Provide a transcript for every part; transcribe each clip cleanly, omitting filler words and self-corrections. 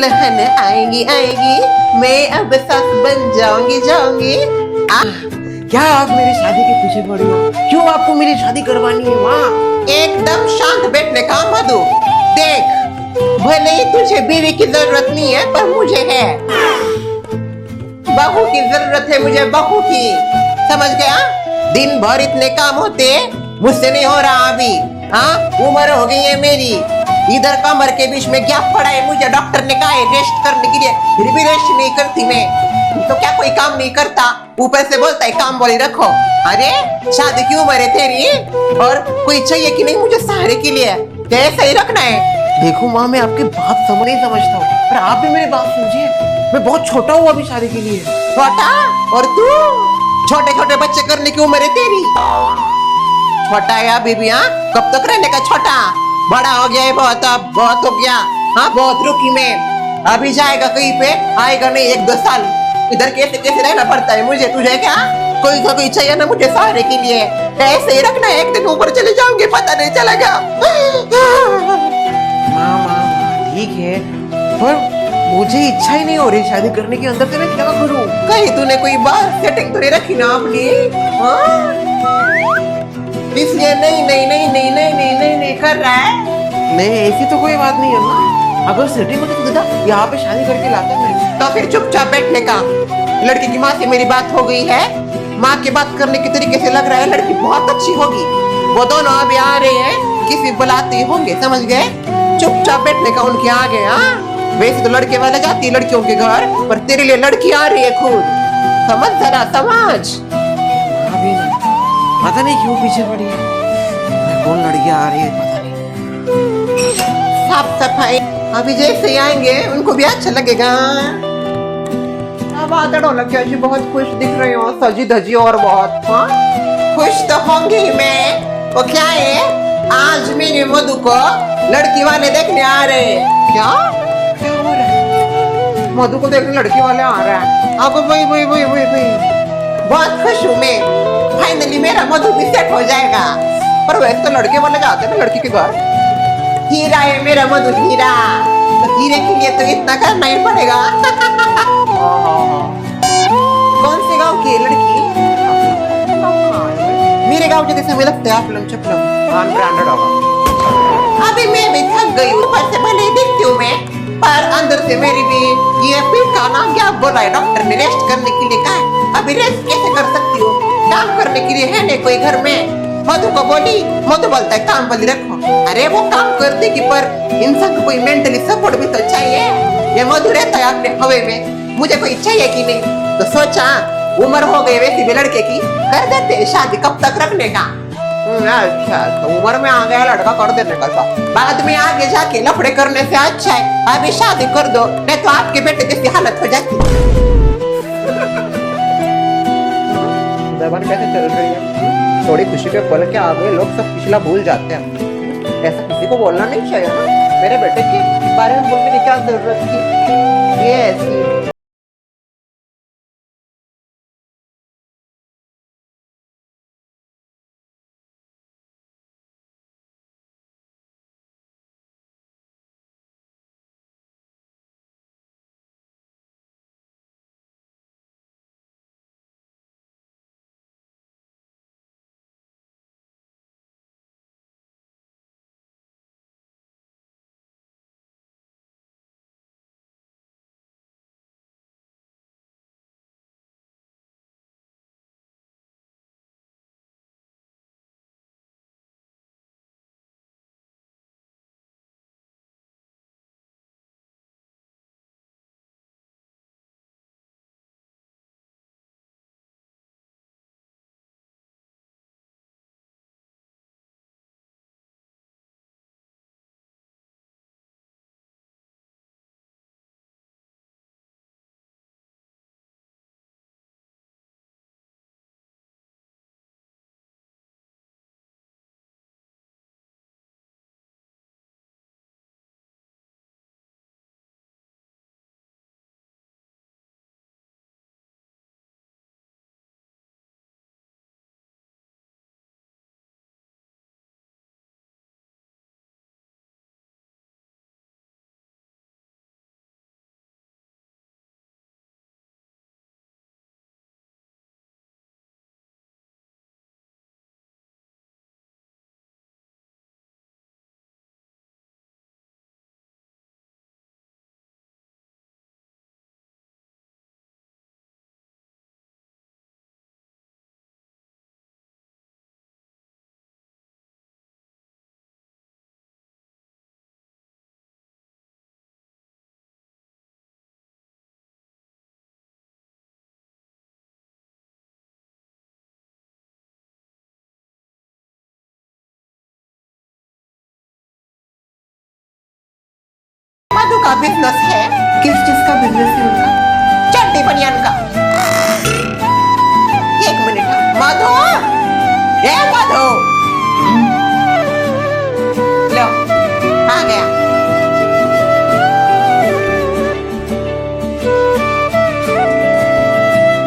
दुल्हन आएगी आएगी, मैं अब सास बन जाऊंगी। क्या आप मेरी शादी के पीछे पड़ी हो? क्यों आपको मेरी शादी करवानी है माँ? एकदम शांत बैठने का मधु। देख, भले ही तुझे बीवी की जरूरत नहीं है पर मुझे है। बहू की जरूरत है मुझे, बहू की। समझ गया? दिन भर इतने काम होते, मुझसे नहीं हो रहा अभी। हाँ, उम्र हो गई है मेरी। इधर कमर के बीच में गैप पड़ा है, मुझे डॉक्टर ने कहा है रेस्ट करने के लिए, फिर भी रेस्ट नहीं करती मैं। तो क्या कोई काम नहीं करता, ऊपर से बोलता है काम वाली रखो। अरे शादी की उम्र है तेरी, और कोई चाहिए कि नहीं मुझे सहारे के लिए? ऐसा ही रखना है। देखो माँ, मैं आपकी बात नहीं समझता हूँ, पर आप भी मेरी बात समझिए। मैं बहुत छोटा हूँ अभी शादी के लिए। छोटा? और तू? छोटे छोटे बच्चे करने की उम्र है तेरी। छोटा है अभी भी? हाँ, कब तक रहने का छोटा? बड़ा हो गया है बहुत, अब बहुत हो गया। हाँ, बहुत रुकी मैं। अभी जाएगा कहीं पे, आएगा नहीं 1-2 साल। इधर कैसे कैसे रहना पड़ता है मुझे, तुझे क्या? कोई चाहिए ना मुझे सहारे के लिए। ऐसे ही रखना है, एक दिन ऊपर चले जाऊंगे पता नहीं चलेगा। माँ माँ माँ, ठीक है, पर मुझे इच्छा ही नहीं हो रही शादी करने की। अंदर से मैं क्या करूँ? कहीं तूने कोई बात सेटिंग तो नहीं रखी ना अपनी? हाँ? इसलिए नहीं नहीं नहीं नहीं नहीं नहीं नहीं नहीं कर रहा है। नहीं, ऐसी तो कोई बात नहीं है माँ। अगर सेटिंग होती तो दादा यहाँ पे शादी करके लाता मैं। तो फिर चुपचाप बैठने का। लड़की की माँ से मेरी बात हो गई है। माँ की बात करने के तरीके से लग रहा है लड़की बहुत अच्छी होगी। वो दोनों अभी आ रहे हैं, किसी बुलाते होंगे, समझ गए? चुपचाप बैठने का उनके आगे। हाँ, वैसे तो लड़के वाले जाती है लड़कियों के घर, पर तेरे लिए लड़की आ रही है खुद। समझ जरा, समझ। अभी पता नहीं क्यों पीछे पड़ी है। कौन लड़कियां आ रही है पता नहीं। साफ सफाई अभी जैसे ही आएंगे उनको भी अच्छा लगेगा। अब आदड़ों लग गया जी, बहुत खुश दिख रही हो, सजी धजी और बहुत। हाँ, खुश तो होंगी ही मैं। वो क्या है, आज मेरी मधु को लड़की वाले देखने आ रहे हैं। क्या क्या हो रहा है? मधु को देखने लड़की वाले आ रहा है? अब वही वही वही वही वही। बहुत खुश हूँ मैं, फाइनली मेरा मधु भी सेट हो जाएगा। पर वैसे तो लड़के वाले जाते हैं ना लड़की के घर। हीरा है मेरा मधु, हीरा। तो हीरे के लिए तो इतना करना ही पड़ेगा। कौन से गांव की है लड़की? मेरे गांव के जैसे हमें लगता है, आपलम चपलम अनब्रांडेड होगा। अभी मैं भी थक गई हूँ, ऊपर से भले ही दिखती हूँ मैं, पर अंदर से मेरी भी ये पीठ का ना क्या बोला है डॉक्टर ने, रेस्ट करने के लिए कहा है। अभी रेस्ट कैसे कर सकती हूँ, काम करने के लिए है नहीं कोई घर में। मधु को बोली, मधु बोलता है काम वाली रखो। अरे वो काम कर देगी, पर इंसान को कोई मेंटली सपोर्ट भी तो चाहिए। ये मधु रहता है अपने हवे में, मुझे कोई चाहिए कि नहीं? तो सोचा उम्र हो गई वैसी भी लड़के की, कर देते हैं शादी, कब तक रखने का। अच्छा, तो उम्र में आ गया लड़का, कर देने का। बाद में आगे जाके लफड़े करने से अच्छा है अभी शादी कर दो, नहीं तो आपके बेटे जैसी हालत हो जाती। जबान कैसे चल रही है? थोड़ी खुशी के पल के आगे लोग सब पिछला भूल जाते हैं। ऐसा किसी को बोलना नहीं चाहिए ना, मेरे बेटे के बारे में बोलने की क्या जरूरत थी? ये ऐसी मधु का बिजनेस है। किस चीज का बिजनेस है उनका? चड्डी बनियान का। एक मिनट, मधु, ए मधु, लो आ गया।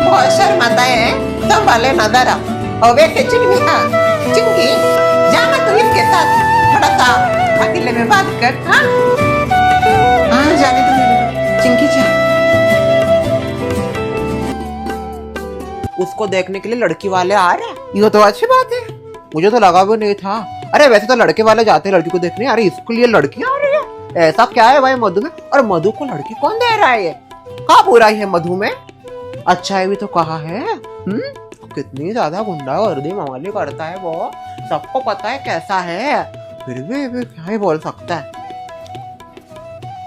बहुत शर्माता है, संभाले ना जरा। और बेटे चिंकी, हाँ चिंकी, जाना तू इसके साथ थोड़ा सा अकेले में बात कर। हाँ हाँ जाने दो मेरे चिंकी, जा। उसको देखने के लिए लड़की वाले आ रहे हैं, ये तो अच्छी बात है। मुझे तो लगा भी नहीं था। अरे वैसे तो लड़के वाले जाते हैं लड़की को देखने, अरे इसके लिए लड़की आ रही है, ऐसा क्या है भाई मधु में? और मधु को लड़की कौन दे रहा है? ये क्या बुराई है मधु में? अच्छा है भी तो कहा है। कितनी ज्यादा गुंडागर्दी मवाली करता है वो, सबको पता है कैसा है, फिर भी क्या ही बोल सकता है।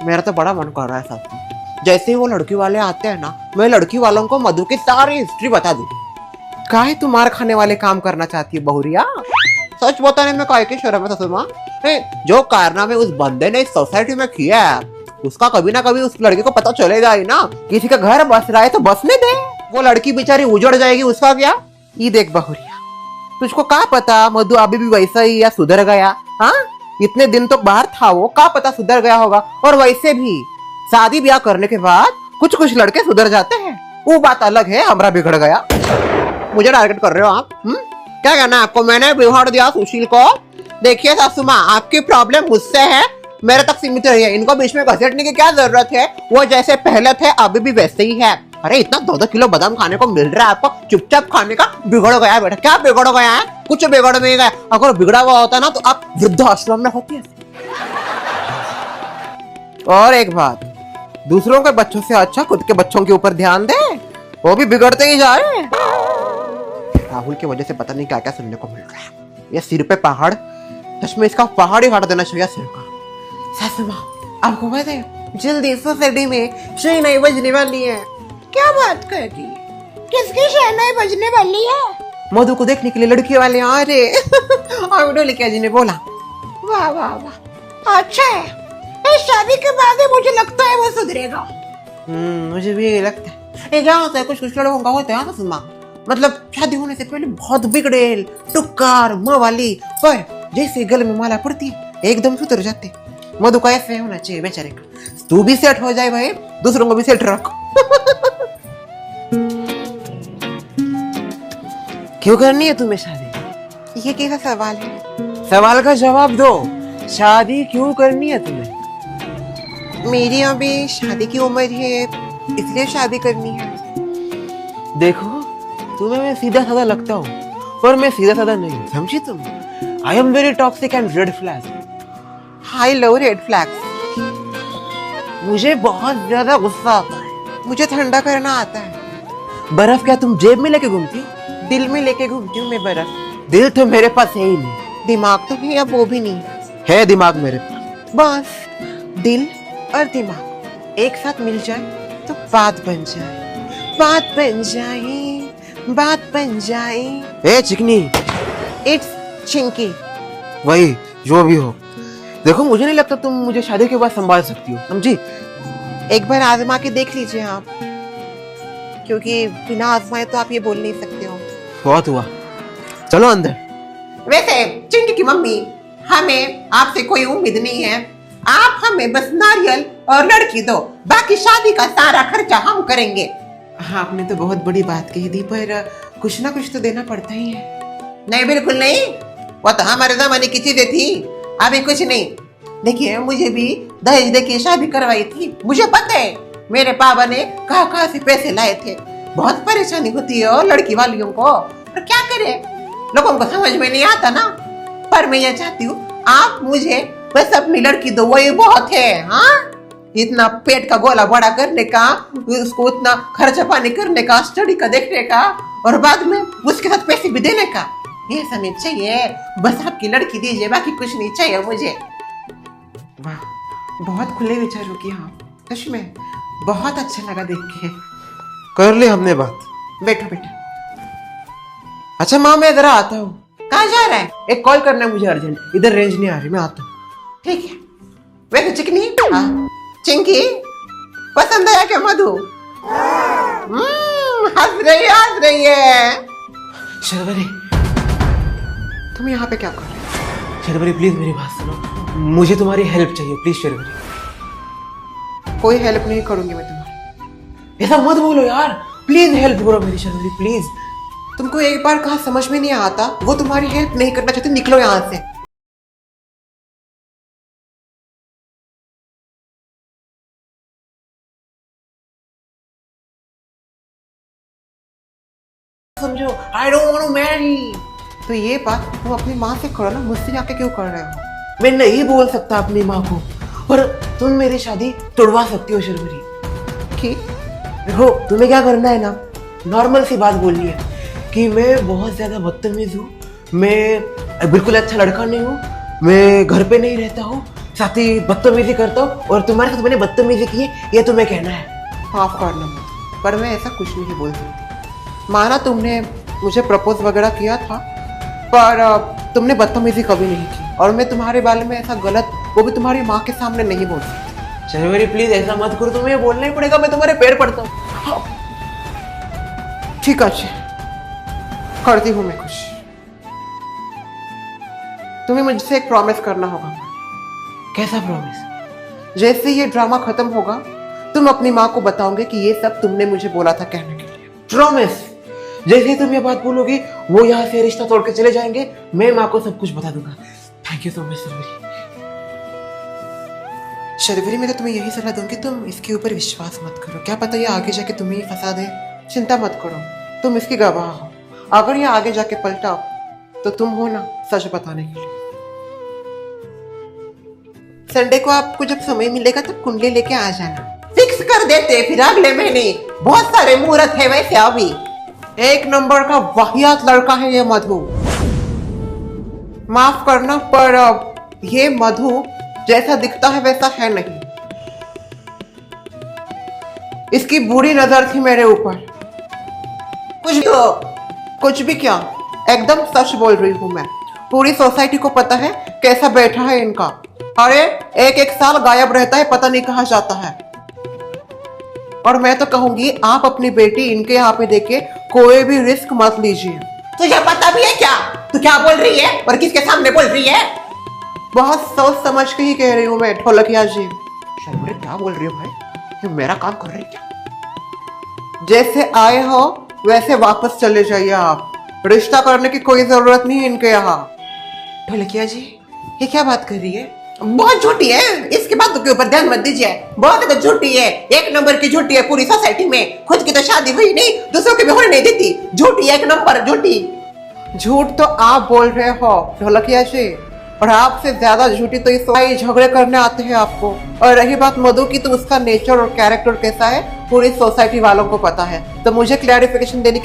मेरा तो बड़ा मन कर रहा है साथ। जैसे ही वो लड़की वाले आते हैं ना, मैं लड़की वालों को मधु की सारी हिस्ट्री बता दूं। काहे तू मार खाने वाले काम करना चाहती है बहुरिया? सच बताने में काहे की शर्म है ससुमा? जो कारनामे उस बंदे ने इस सोसाइटी में किया है, उसका कभी ना कभी उस लड़की को पता चलेगा ही ना। किसी का घर बस रहा है तो बसने दे, वो लड़की बेचारी उजड़ जाएगी, उसका क्या? ये देख बहुरिया, तुझको क्या पता मधु अभी भी वैसा ही या सुधर गया? हाँ, इतने दिन तो बाहर था वो, क्या पता सुधर गया होगा। और वैसे भी शादी ब्याह करने के बाद कुछ कुछ लड़के सुधर जाते हैं, वो बात अलग है। हमरा बिगड़ गया। मुझे टारगेट कर रहे हो आप? क्या कहना है आपको? मैंने बिगाड़ दिया सुशील को। देखिए सासू माँ, आपकी प्रॉब्लम मुझसे है, मेरे तक सीमित रही है। इनको बीच में घसीटने की क्या जरूरत है? वो जैसे पहले थे अभी भी वैसे ही है। अरे इतना 2-2 किलो बादाम खाने को मिल रहा है आपको, चुपचाप खाने का। बिगड़ गया बेटा। क्या बिगड़ गया है? कुछ बिगड़ नहीं गया। अगर बिगड़ा हुआ होता ना तो आप वृद्धाश्रम में होती है। और एक बात, दूसरों के बच्चों से अच्छा खुद के बच्चों के ऊपर ध्यान दे, वो भी बिगड़ते ही जा रहे हैं। राहुल की वजह से पता नहीं क्या क्या सुनने को मिल रहा है। ये सिर पे पहाड़, चश्मे इसका पहाड़ ही हटा देना चाहिए सिर का। सासू माँ, आपको पता है जल्दी सोसाइटी में शहनाई बजने वाली है। क्या बात कर रही है? किसकी शहनाई बजने वाली है? मधु को देखने के लिए लड़की वाले आ रहे। ढोलकिया जी ने बोला। वाह वाह वाह, अच्छा है। इस शादी के बाद ही मुझे लगता है वो सुधरेगा। मुझे भी यही लगता है। क्या होता है, कुछ कुछ लड़कों का होता है ना सुमा, मतलब शादी होने से पहले बहुत बिगड़ेल, टुक्कार, माँ वाली, पर जैसे गले में माला पड़ती है एकदम सुधर जाते। मधु का ऐसे होना चाहिए बेचारे का। तू भी सेट हो जाए भाई, दूसरों को भी सेट रख। क्यों करनी है तुम्हें शादी? ये कैसा सवाल है? सवाल का जवाब दो। शादी क्यों करनी है तुम्हें? मेरी अभी शादी की उम्र है, इसलिए शादी करनी है। देखो, तुम्हें मैं सीधा साधा लगता हूँ, पर मैं सीधा साधा नहीं, समझी तुम? I am very toxic and red flag. I love red flags. मुझे बहुत ज्यादा गुस्सा आता है। मुझे ठंडा करना आता है। बर्फ क्या तुम जेब में लेके घूमती? दिल में लेके घूमती हूँ मैं बर्फ। दिल तो मेरे पास है ही नहीं। दिमाग तो है या वो भी नहीं है? दिमाग मेरे पास। बस दिल और दिमाग एक साथ मिल जाए तो बात बन जाए, बात बन जाए, बात बन जाए। ए चिकनी, इट्स चिंकी। वही जो भी हो। देखो, मुझे नहीं लगता तुम मुझे शादी के बाद संभाल सकती हो, समझी? एक बार आजमा के देख लीजिए आप, क्योंकि बिना आजमाए तो आप ये बोल नहीं सकते हो। बहुत हुआ, चलो अंदर। वैसे चिंकी की मम्मी, हमें आपसे कोई उम्मीद नहीं है। आप हमें बस नारियल और लड़की दो, बाकी शादी का सारा खर्चा हम करेंगे। हाँ, आपने तो बहुत बड़ी बात कही थी, पर कुछ ना कुछ तो देना पड़ता ही है। नहीं, बिल्कुल नहीं, वो तो हमारे जमाने की चीजें थी, अभी कुछ नहीं। देखिए, मुझे भी दहेज देके शादी करवाई थी, मुझे पता है मेरे पापा ने कहाँ से पैसे लाए थे। बहुत परेशानी होती है और लड़की वालियों को, और क्या करे, लोगों को समझ में नहीं आता ना। पर मैं ये चाहती हूँ आप मुझे बस अपनी लड़की दो, वही बहुत है। हाँ, इतना पेट का गोला बड़ा करने का, उसको उतना खर्चा पानी करने का, स्टडी का देखने का, और बाद में उसके साथ पैसे भी देने का, ये सब नहीं चाहिए। बस आपकी लड़की दीजिए, बाकी कुछ नहीं चाहिए मुझे। वाह, बहुत खुले विचारों की आप, सच में बहुत अच्छा लगा देख के। कर ले हमने बात। बैठो बेटा। अच्छा माँ, मैं जरा आता हूँ। कहाँ जा रहा है? एक कॉल करना है मुझे अर्जेंट, इधर रेंज नहीं आ रही, मैं आता हूँ। ठीक है। वैसे चिकनी, हाँ चिंकी पसंद आया क्या मधु? हंस रही है। शर्वरी, तुम यहाँ पे क्या कर रहे हो? शर्वरी प्लीज मेरी बात सुनो, मुझे तुम्हारी हेल्प चाहिए प्लीज शर्वरी। कोई हेल्प नहीं करूंगी मैं तुम्हारी। ऐसा मत बोलो यार, प्लीज हेल्प करो मेरी शर्वरी प्लीज। तुमको एक बार कहा समझ में नहीं आता, वो तुम्हारी हेल्प नहीं करना चाहते, निकलो यहाँ से। समझो, I don't want to marry. तो ये बात तुम अपनी माँ से करो ना, मुझसे जाके क्यों कर रहे हो? मैं नहीं बोल सकता अपनी माँ को, पर तुम मेरी शादी तोड़वा सकती हो शर्वरी। कि देखो तुम्हें क्या करना है ना, नॉर्मल सी बात बोलनी है कि मैं बहुत ज्यादा बदतमीज हूँ, मैं बिल्कुल अच्छा लड़का नहीं हूँ, मैं घर पे नहीं रहता हूँ, साथ ही बदतमीजी करता हूँ और तुम्हारे साथ मैंने बदतमीजी की है, ये तुम्हें कहना है। माफ करना मुझे, पर मैं ऐसा कुछ नहीं बोल सकती। माना तुमने मुझे प्रपोज वगैरह किया था, पर तुमने बदतमीजी कभी नहीं की, और मैं तुम्हारे बारे में ऐसा गलत, वो भी तुम्हारी माँ के सामने नहीं बोल सकती। शर्वरी प्लीज ऐसा मत करो, तुम्हें बोलना ही पड़ेगा, मैं तुम्हारे पैर पड़ता हूँ। ठीक है, करती हूँ मैं खुश। तुम्हें मुझसे एक प्रॉमिस करना होगा। कैसा प्रॉमिस? जैसे ये ड्रामा खत्म होगा, तुम अपनी माँ को बताओगे कि ये सब तुमने मुझे बोला था कहने के लिए। प्रॉमिस? जैसे ही तुम ये बात बोलोगी, वो यहाँ से रिश्ता तोड़ के चले जाएंगे, मैं माँ को सब कुछ बता दूंगा। Thank you so much Sharvari. Sharvari, मैं तो तुम्हें यही सलाह दूंगी, तुम इसके ऊपर विश्वास मत करो, क्या पता ये आगे जाके तुम्हें ही फंसा दे। चिंता मत करो, तुम इसकी गवाह हो। अगर ये आगे जाके पलटा तो तुम हो ना सच बताने के लिए। संडे को आपको जब समय मिलेगा तब कुंडली लेके आ जाना। फिक्स कर देते फिर अगले महीने, बहुत सारे मुहूर्त है वैसे अभी। एक नंबर का वाहियात लड़का है ये मधु। माफ करना, पर ये मधु जैसा दिखता है वैसा है नहीं। इसकी बुरी नजर थी मेरे ऊपर। कुछ भी क्या, एकदम सच बोल रही हूं मैं। पूरी सोसाइटी को पता है कैसा बैठा है इनका। अरे एक साल गायब रहता है, पता नहीं कहां जाता है। और मैं तो कहूंगी आप अपनी बेटी इनके यहाँ पे देके कोई भी रिस्क मत लीजिए। तुझे पता भी है क्या तू क्या बोल रही है और किसके सामने बोल रही है? बहुत सोच समझ के ही कह रही हूँ मैं, ढोलकिया जी। शर्मरे क्या बोल रही हो भाई, ये मेरा काम कर रही क्या? जैसे आए हो वैसे वापस चले जाइए आप, रिश्ता करने की कोई जरूरत नहीं है इनके यहाँ। ढोलकिया जी ये क्या बात कर रही है? बहुत झूठी है, इसके बातों के ऊपर ध्यान मत दीजिए। बहुत तो झूठी है, एक नंबर की झूठी है पूरी सोसाइटी में। खुद की तो शादी हुई नहीं, दूसरों की भी होने नहीं देती। झूठी, एक नंबर झूठी। झूठ तो आप बोल रहे हो ढोलकिया जी, और आपसे ज्यादा झूठी तो इस झगड़े करने आते हैं आपको। और रही बात मधु की, तो उसका नेचर और कैरेक्टर कैसा है पूरी सोसाइटी वालों को पता है, तो मुझे क्लैरिफिकेशन देने की